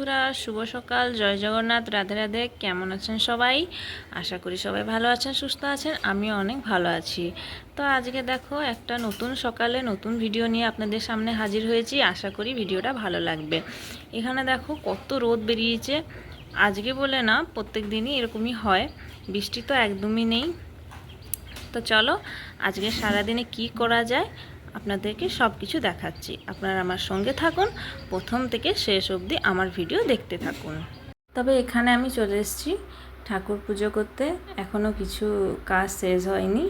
বন্ধুরা, শুভ সকাল। জয় জগন্নাথ, রাধে রাধে। কেমন আছেন সবাই? আশা করি সবাই ভালো আছেন, সুস্থ আছেন। আমিও অনেক ভালো আছি। তো আজকে দেখো একটা নতুন সকালে নতুন ভিডিও নিয়ে আপনাদের সামনে হাজির হয়েছি। আশা করি ভিডিওটা ভালো লাগবে। এখানে দেখো কত রোদ বেরিয়েছে। আজকে বলে না, প্রত্যেক দিনই এরকমই হয়। বৃষ্টি তো একদমই নেই। তো চলো আজকে সারাদিনে কি করা যায় আপনাদেরকে সব কিছু দেখাচ্ছি। আপনারা আমার সঙ্গে থাকুন, প্রথম থেকে শেষ অবধি আমার ভিডিও দেখতে থাকুন। তবে এখানে আমি চলে এসেছি ঠাকুর পুজো করতে। এখনও কিছু কাজ শেষ হয়নি।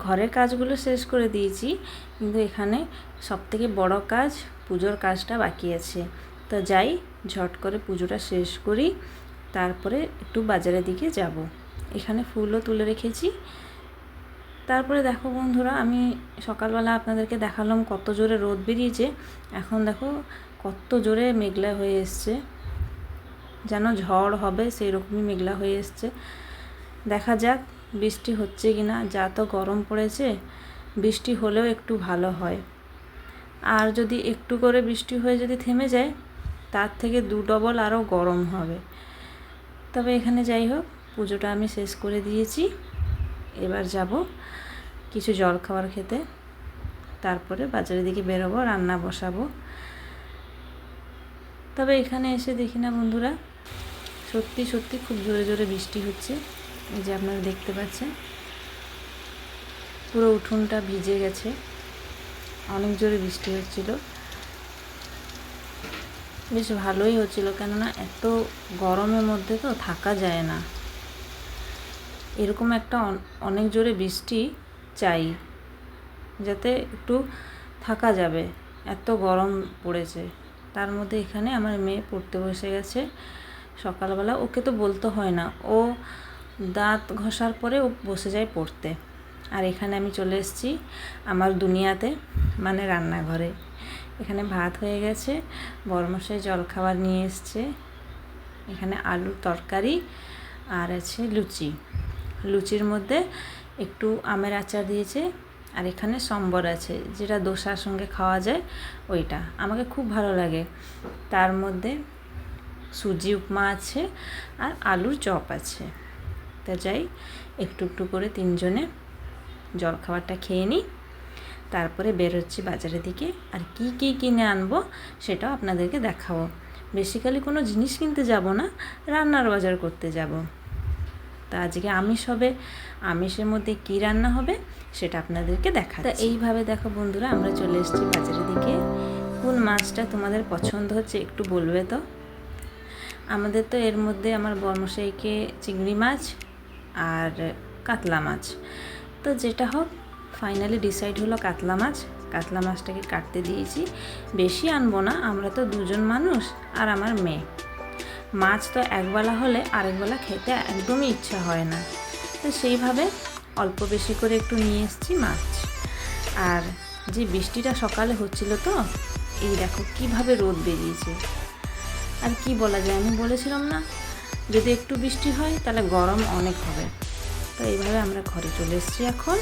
ঘরের কাজগুলো শেষ করে দিয়েছি, কিন্তু এখানে সবথেকে বড় কাজ পুজোর কাজটা বাকি আছে। তো যাই, ঝট করে পুজোটা শেষ করি, তারপরে একটু বাজারের দিকে যাব। এখানে ফুলও তুলে রেখেছি। তারপরে দেখো বন্ধুরা, আমি সকালবেলা আপনাদেরকে দেখালাম কত জোরে রোদ বেরিয়েছে। এখন দেখো কত জোরে মেঘলা হয়ে এসছে, যেন ঝড় হবে সেই রকমই মেঘলা হয়ে এসছে। দেখা যাক বৃষ্টি হচ্ছে কি না। যা তো গরম পড়েছে, বৃষ্টি হলেও একটু ভালো হয়। আর যদি একটু করে বৃষ্টি হয়ে যদি থেমে যায়, তার থেকে ডবল আরও গরম হবে। তবে এখানে যাই হোক, পুজোটা আমি শেষ করে দিয়েছি। এবার যাব কিছু জল খাবার খেতে, তারপরে বাজারের দিকে বেরোবো, রান্না বসাবো। তবে এখানে এসে দেখি না বন্ধুরা, সত্যি সত্যি খুব জোরে জোরে বৃষ্টি হচ্ছে। এই যে আপনারা দেখতে পাচ্ছেন, পুরো উঠোনটা ভিজে গেছে। অনেক জোরে বৃষ্টি হচ্ছিল, বেশ ভালোই হচ্ছিল, কেননা এত গরমের মধ্যে তো থাকা যায় না। এরকম একটা অনেক জোরে বৃষ্টি চাই, যাতে একটু থাকা যাবে। এত গরম পড়েছে। তার মধ্যে এখানে আমার মেয়ে পড়তে বসে গেছে সকালবেলা। ওকে তো বলতে হয় না, ও দাঁত ঘষার পরে ও বসে যায় পড়তে। আর এখানে আমি চলে এসেছি আমার দুনিয়াতে, মানে রান্নাঘরে। এখানে ভাত হয়ে গেছে, বড়মশাই জলখাবার নিয়ে এসছে। এখানে আলুর তরকারি আর আছে লুচি। লুচির মধ্যে একটু আমের আচার দিয়েছে, আর এখানে সম্বর আছে, যেটা দোসার সঙ্গে খাওয়া যায়, ওইটা আমাকে খুব ভালো লাগে। তার মধ্যে সুজি উপমা আছে আর আলুর চপ আছে। তা যাই, একটু একটু করে তিনজনে জলখাবারটা খেয়ে নিই, তারপরে বেরোচ্ছি বাজারের দিকে। আর কি কি কিনে আনবো সেটাও আপনাদেরকে দেখাবো। বেসিক্যালি কোনো জিনিস কিনতে যাব না, রান্নার বাজার করতে যাব। তা আজকে আমিষ হবে, আমিষের মধ্যে কি রান্না হবে সেটা আপনাদেরকে দেখাচ্ছি। তা এইভাবে দেখো বন্ধুরা, আমরা চলে এসেছি বাজারের দিকে। কোন মাছটা তোমাদের পছন্দ হচ্ছে একটু বলবে তো। আমাদের তো এর মধ্যে আমার বর্মশাইকে চিংড়ি মাছ আর কাতলা মাছ, তো যেটা হোক ফাইনালি ডিসাইড হলো কাতলা মাছ। কাতলা মাছটাকে কাটতে দিয়েছি। বেশি আনবো না, আমরা তো দুজন মানুষ আর আমার মেয়ে। মাছ তো একবেলা হলে আরেকবেলা খেতে একদমই ইচ্ছা হয় না, তো সেইভাবে অল্প বেশি করে একটু নিয়ে এসেছি মাছ। আর যে বৃষ্টিটা সকালে হচ্ছিল, তো এই দেখো কিভাবে রোদ বেরিয়েছে। আর কি বলা যায়, আমি বলেছিলাম না, যদি একটু বৃষ্টি হয় তাহলে গরম অনেক হবে। তো এইভাবে আমরা ঘরে চলে এসেছি এখন।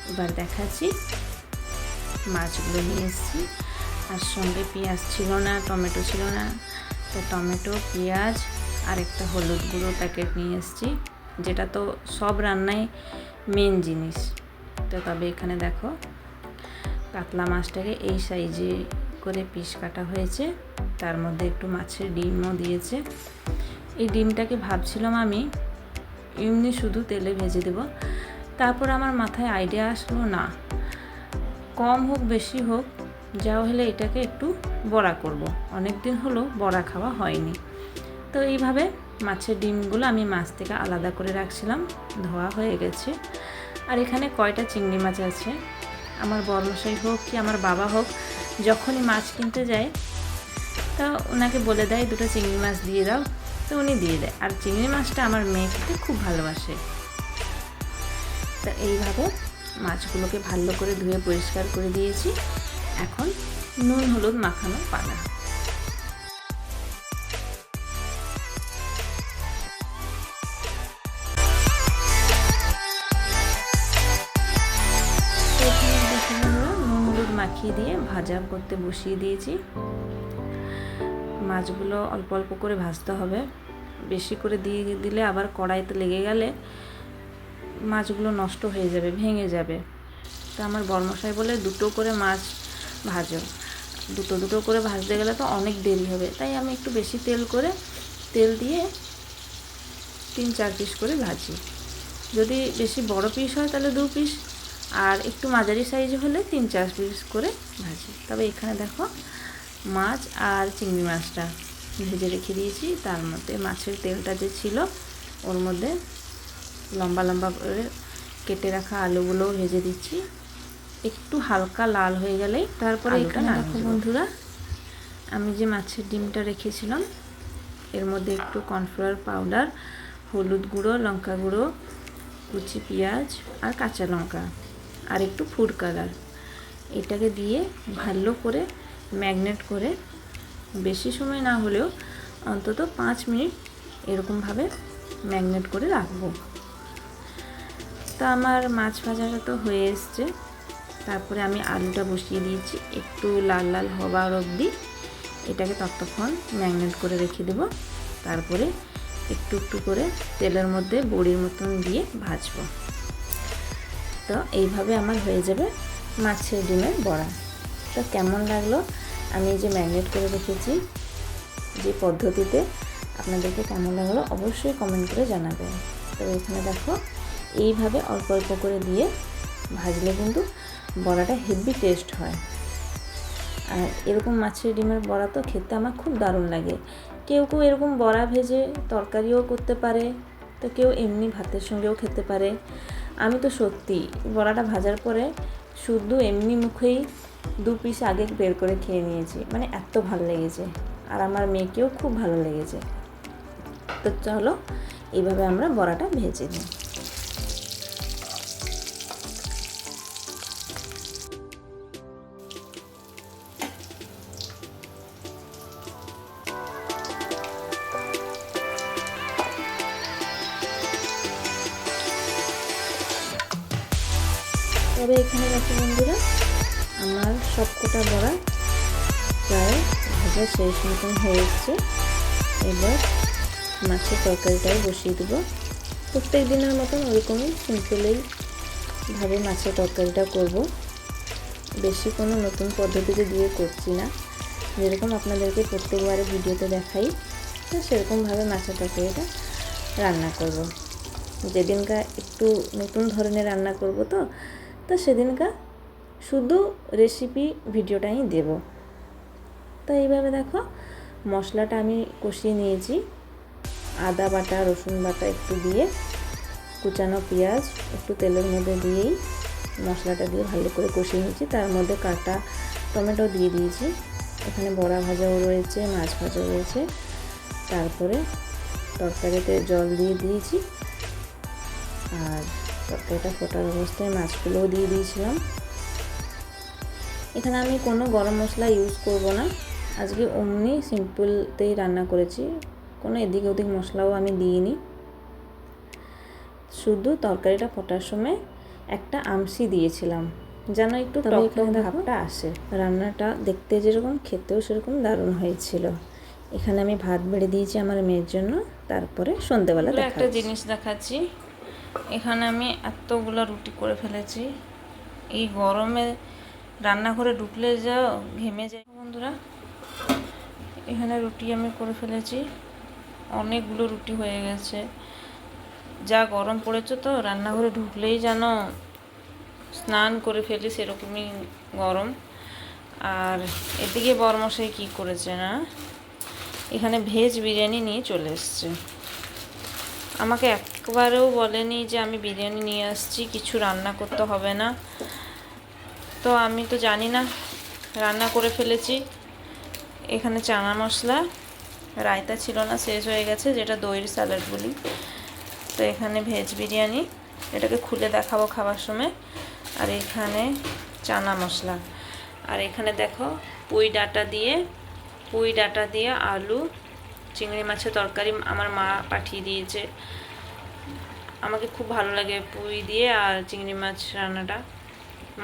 এবার দেখাচ্ছি, মাছগুলো নিয়ে এসেছি। আর সঙ্গে পেঁয়াজ ছিল না, টমেটো ছিল না, তো টমেটো, পেঁয়াজ আর একটা হলুদ গুঁড়ো প্যাকেট নিয়ে এসেছি, যেটা তো সব রান্নায় মেন জিনিস। তো তবে এখানে দেখো কাতলা মাছটাকে এই সাইজে করে পিস কাটা হয়েছে। তার মধ্যে একটু মাছের ডিমও দিয়েছে। এই ডিমটাকে ভাবছিলাম আমি এমনি শুধু তেলে ভেজে দেব, তারপর আমার মাথায় আইডিয়া আসলো, না, কম হোক বেশি হোক, যা হলে এটাকে একটু বড়া করব। অনেক দিন হলো বড়া খাওয়া হয়নি। তো এইভাবে মাছের ডিমগুলো আমি মাছ থেকে আলাদা করে রাখছিলাম, ধোয়া হয়ে গেছে। আর এখানে কয়টা চিংড়ি মাছ আছে। আমার বড়মশাই হোক কি আমার বাবা হোক, যখনই মাছ কিনতে যায় তা ওনাকে বলে দেয় দুটো চিংড়ি মাছ দিয়ে দাও, তো উনি দিয়ে দেয়। আর চিংড়ি মাছটা আমার মেয়ে খেতে খুব ভালোবাসে। তা এইভাবে মাছগুলোকে ভালো করে ধুয়ে পরিষ্কার করে দিয়েছি। এখন নুন হলুদ মাখানো পালা। নুন হলুদ মাখিয়ে দিয়ে ভাজা করতে বসিয়ে দিয়েছি। মাছগুলো অল্প অল্প করে ভাজতে হবে, বেশি করে দিয়ে দিলে আবার কড়াইতে লেগে গেলে মাছগুলো নষ্ট হয়ে যাবে, ভেঙে যাবে। তো আমার বরমশাই বলে দুটো করে মাছ ভাজো, দুটো দুটো করে ভাজতে গেলে তো অনেক দেরি হবে, তাই আমি একটু বেশি তেল দিয়ে 3-4 পিস করে ভাজি। যদি বেশি বড় পিস হয় তাহলে 2 পিস, আর একটু মাঝারি সাইজ হলে 3-4 পিস করে ভাজি। তবে এখানে দেখো মাছ আর চিংড়ি মাছটা ভেজে রেখে দিয়েছি, তার মধ্যে মাছের তেলটা যে ছিল ওর মধ্যে লম্বা লম্বা করে কেটে রাখা আলুগুলোও ভেজে দিচ্ছি। একটু হালকা লাল হয়ে গেলেই তারপরে এখানে দেখো বন্ধুরা, আমি যে মাছের ডিমটা রেখেছিলাম এর মধ্যে একটু কর্নফ্লাওয়ার পাউডার, হলুদ গুঁড়ো, লঙ্কা গুঁড়ো, কুচি পেঁয়াজ আর কাঁচা লঙ্কা আর একটু ফুড কালার, এটাকে দিয়ে ভালো করে ম্যাগনেট করে, বেশি সময় না হলেও অন্তত 5 মিনিট এরকমভাবে ম্যাগনেট করে রাখবো। তো আমার মাছ ভাজাটা তো হয়ে এসছে, তারপরে আমি আলুটা বসিয়ে দিয়েছি একটু লাল লাল হবার অবধি, এটাকে ততক্ষণ ম্যাগনেট করে রেখে দেব। তারপরে একটু একটু করে তেলের মধ্যে বড়ির মতন দিয়ে ভাজবো। তো এইভাবে আমার হয়ে যাবে মাছের ডিমের বড়া। তো কেমন লাগলো আমি যে ম্যাগনেট করে রেখেছি যে পদ্ধতিতে, আপনাদেরকে কেমন লাগলো অবশ্যই কমেন্ট করে জানাবেন। তো এখানে দেখো এইভাবে অল্প অল্প করে দিয়ে ভাজলে কিন্তু বড়াটা হেভি টেস্ট হয়। আর এরকম মাছের ডিমের বড়া তো খেতে আমার খুব দারুণ লাগে। কেউ কেউ এরকম বড়া ভেজে তরকারিও করতে পারে, তো কেউ এমনি ভাতের সঙ্গেও খেতে পারে। আমি তো সত্যি বড়াটা ভাজার পরে শুধু এমনি মুখেই 2 পিস আগে বের করে খেয়ে নিয়েছি, মানে এত ভালো লেগেছে, আর আমার মেয়েকেও খুব ভালো লেগেছে। তো চলো এইভাবে আমরা বড়াটা ভেজে নিই। তবে এখানে দেখো বন্ধুরা, আমার সবকটা বড়া প্রায় ভাজা শেষ মতন হয়ে এসছে। এবার মাছের তরকারিটাই বসিয়ে দেবো। প্রত্যেক দিনের মতন ওরকমই সিম্পলেইভাবে মাছের তরকারিটা করব, বেশি কোনো নতুন পদ্ধতিতে দিয়ে করছি না। যেরকম আপনাদেরকে প্রত্যেকবারে ভিডিওতে দেখাই, তো সেরকমভাবে মাছের তরকারিটা রান্না করব। যেদিনকার একটু নতুন ধরনের রান্না করব তো সেদিনকার শুধু রেসিপি ভিডিওটাই দেব। তো এইভাবে দেখো মশলাটা আমি কষিয়ে নিয়েছি, আদা বাটা, রসুন বাটা একটু দিয়ে, কুচানো পেঁয়াজ একটু তেলের মধ্যে দিয়েই মশলাটা দিয়ে ভালো করে কষিয়ে নিয়েছি। তার মধ্যে কাটা টমেটো দিয়ে দিয়েছি, এখানে বড়া ভাজাও রয়েছে, মাছ ভাজাও রয়েছে। তারপরে তরকারিতে জল দিয়ে দিয়েছি, আর তরকারিটা ফোটার অবস্থায় মাছগুলোও দিয়ে দিয়েছিলাম। এখানে আমি কোনো গরম মশলা ইউজ করব না, আজকে অমনি সিম্পলতেই রান্না করেছি, কোনো এদিক ওদিক মশলাও আমি দিইনি। শুধু তরকারিটা ফোটার সময় একটা আমসি দিয়েছিলাম যেন একটু টক টক ভাবটা আসে। রান্নাটা দেখতে যেরকম খেতেও সেরকম দারুণ হয়েছিল। এখানে আমি ভাত বেড়ে দিয়েছি আমার মেয়ের জন্য। তারপরে সন্ধ্যেবেলা একটা জিনিস দেখাচ্ছি, এখানে আমি এতগুলো রুটি করে ফেলেছি। এই গরমে রান্নাঘরে ঢুকলে যা ঘেমে যায় বন্ধুরা। এখানে রুটি আমি করে ফেলেছি, অনেকগুলো রুটি হয়ে গেছে। যা গরম পড়েছে তো রান্নাঘরে ঢুকলেই যেন স্নান করে ফেলি, সেরকমই গরম। আর এদিকে বরমশাই কী করেছে না, এখানে ভেজ বিরিয়ানি নিয়ে চলে এসছে। আমাকে একবারেও বলেনি যে আমি বিরিয়ানি নিয়ে আসছি, কিছু রান্না করতে হবে না। তো আমি তো জানি না, রান্না করে ফেলেছি। এখানে চানা মশলা, রায়তা ছিল না, শেষ হয়ে গেছে, যেটা দইয়ের স্যালাড বলি। তো এখানে ভেজ বিরিয়ানি, এটাকে খুলে দেখাবো খাবার সময়। আর এখানে চানা মশলা, আর এখানে দেখো পুঁই ডাঁটা দিয়ে আলু চিংড়ি মাছের তরকারি আমার মা পাঠিয়ে দিয়েছে। আমাকে খুব ভালো লাগে পুঁই দিয়ে আর চিংড়ি মাছ রান্নাটা,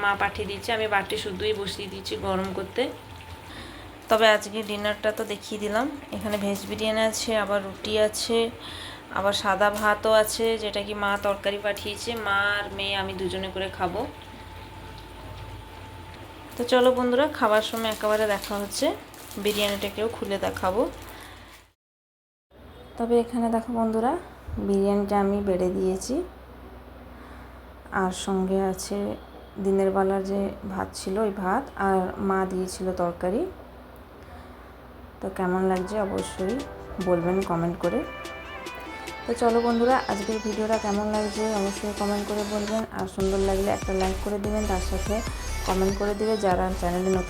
মা পাঠিয়ে দিয়েছে। আমি বাটি শুধুই বসিয়ে দিয়েছি গরম করতে। তবে আজকে ডিনারটা তো দেখিয়ে দিলাম। এখানে ভেজ বিরিয়ানি আছে, আবার রুটি আছে, আবার সাদা ভাতও আছে, যেটা কি মা তরকারি পাঠিয়েছে। মা আর মেয়ে আমি দুজনে করে খাবো। তো চলো বন্ধুরা, খাবার সময় একেবারে দেখা হচ্ছে, বিরিয়ানিটাকেও খুলে দেখাবো। তবে এখানে দেখো বন্ধুরা, বিরিয়ানিটা আমি বেড়ে দিয়েছি, আর সঙ্গে আছে দিনের বেলার যে ভাত ছিল ওই ভাত, আর মা দিয়েছিল তরকারি। তো কেমন লাগছে অবশ্যই বলবেন কমেন্ট করে। তো চলো বন্ধুরা, আজকের ভিডিওটা কেমন লাগছে অবশ্যই কমেন্ট করে বলবেন, আর সুন্দর লাগলে একটা লাইক করে দিবেন, তার সাথে কমেন্ট করে দিবে যারা চ্যানেলে নতুন।